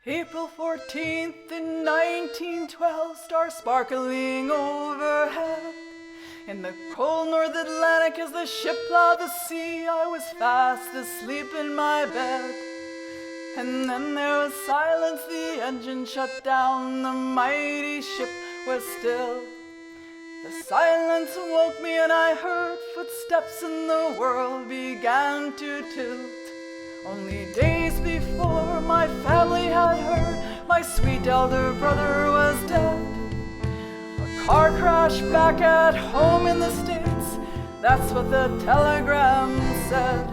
April 14th in 1912, stars sparkling overhead. In the cold North Atlantic as the ship plowed the sea, I was fast asleep in my bed. And then there was silence, the engine shut down, the mighty ship was still. The silence woke me and I heard footsteps and the world began to tilt. Only days before my family had heard my sweet elder brother was dead. A car crash back at home in the States, that's what the telegram said.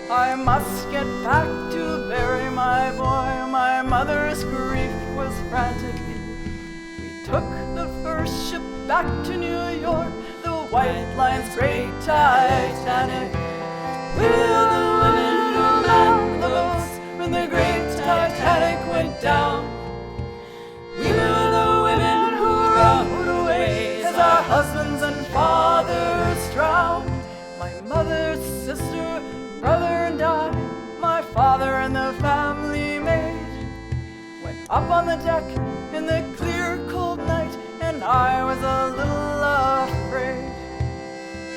I must get back to bury my boy, my mother's grief was frantic. We took the first ship back to New York, the White Line's great Titanic. We were the women who manned the boats when the great Titanic went down. We were the women who rowed away as our husbands and fathers drowned. My mother, sister, brother and I, my father and the family maid, went up on the deck in the clear cold night, and I was a little afraid.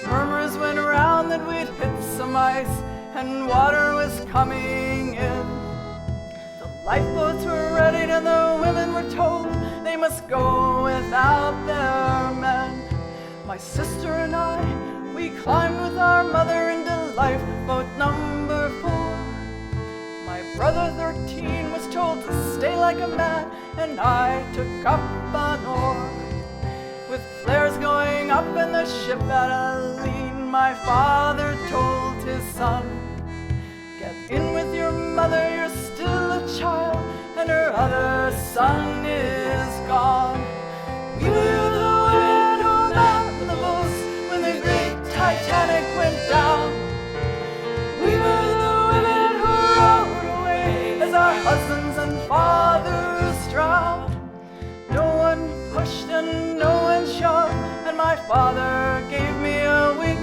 Murmurs went around that we'd hit some ice and water was coming in. The lifeboats were readied and the women were told they must go without their men. My sister and I, we climbed with our mother into lifeboat number 4. My brother 13 was told to stay like a man, and I took up an oar. With flares going up and the ship at a lean, my father told his son, "Get in with your mother, you're still a child, and her other son is gone." We were the women who manned the boats when the great Titanic went down. We were the women who rowed away as our husbands and fathers drowned. No one pushed and no one shoved, and my father gave me a wink.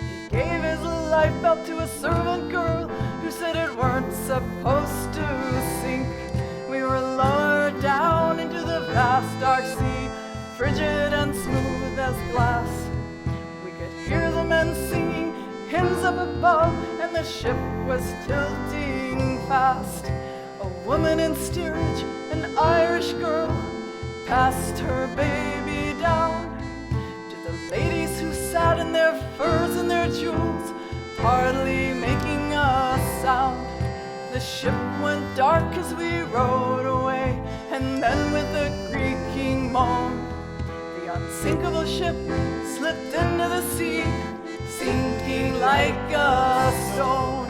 He gave his life belt to a servant girl who said it weren't supposed to sink. We were lowered down into the vast dark sea, frigid and smooth as glass. We could hear the men singing hymns up above, and the ship was tilting fast. A woman in steerage, an Irish girl, passed her baby down to the ladies who sat in their furs and their jewels, hardly making a sound. The ship went dark as we rowed away, and then with a creaking moan, the unsinkable ship slipped into the sea, sinking like a stone.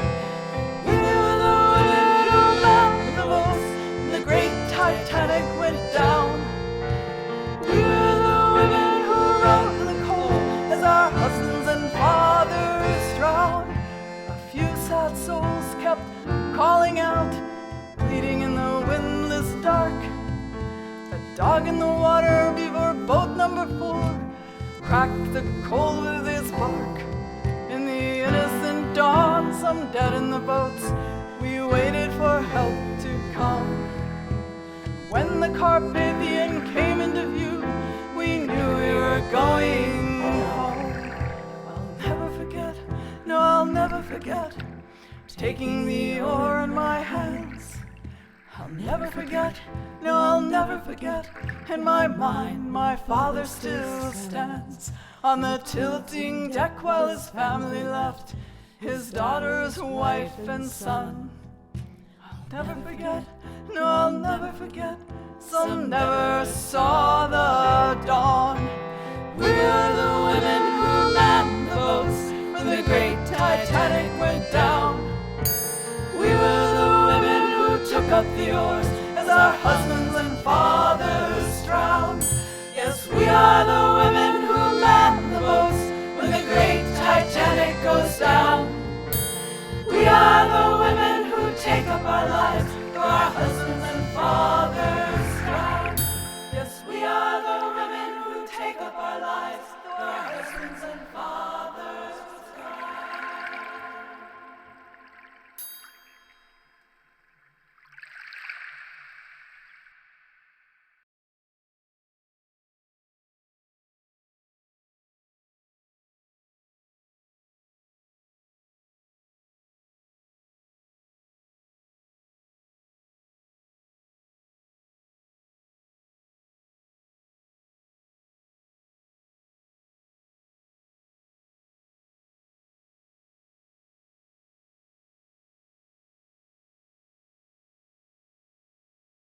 We were the women who manned the boats when the great Titanic went down. We were the women who rowed in the cold as our husbands and fathers drowned. A few sad souls kept calling out, bleeding in the windless dark. A dog in the water before boat number 4 cracked the coal with his bark. In the innocent dawn, some dead in the boats, we waited for help to come. When the Carpathian came into view, we knew we were going home. I'll never forget, no, I'll never forget, taking the oar in my hands. I'll never forget, no, I'll never forget, in my mind my father still stands on the tilting deck while his family left, his daughter's wife and son. I'll never forget, no, I'll never forget, some never saw the dawn. We were the women who manned the boats when the great Titanic went down. We were the women who took up the oars as our husbands and fathers drowned. Yes, we are the women who man the boats when the great Titanic goes down. We are the women who take up our lives for our husbands and fathers.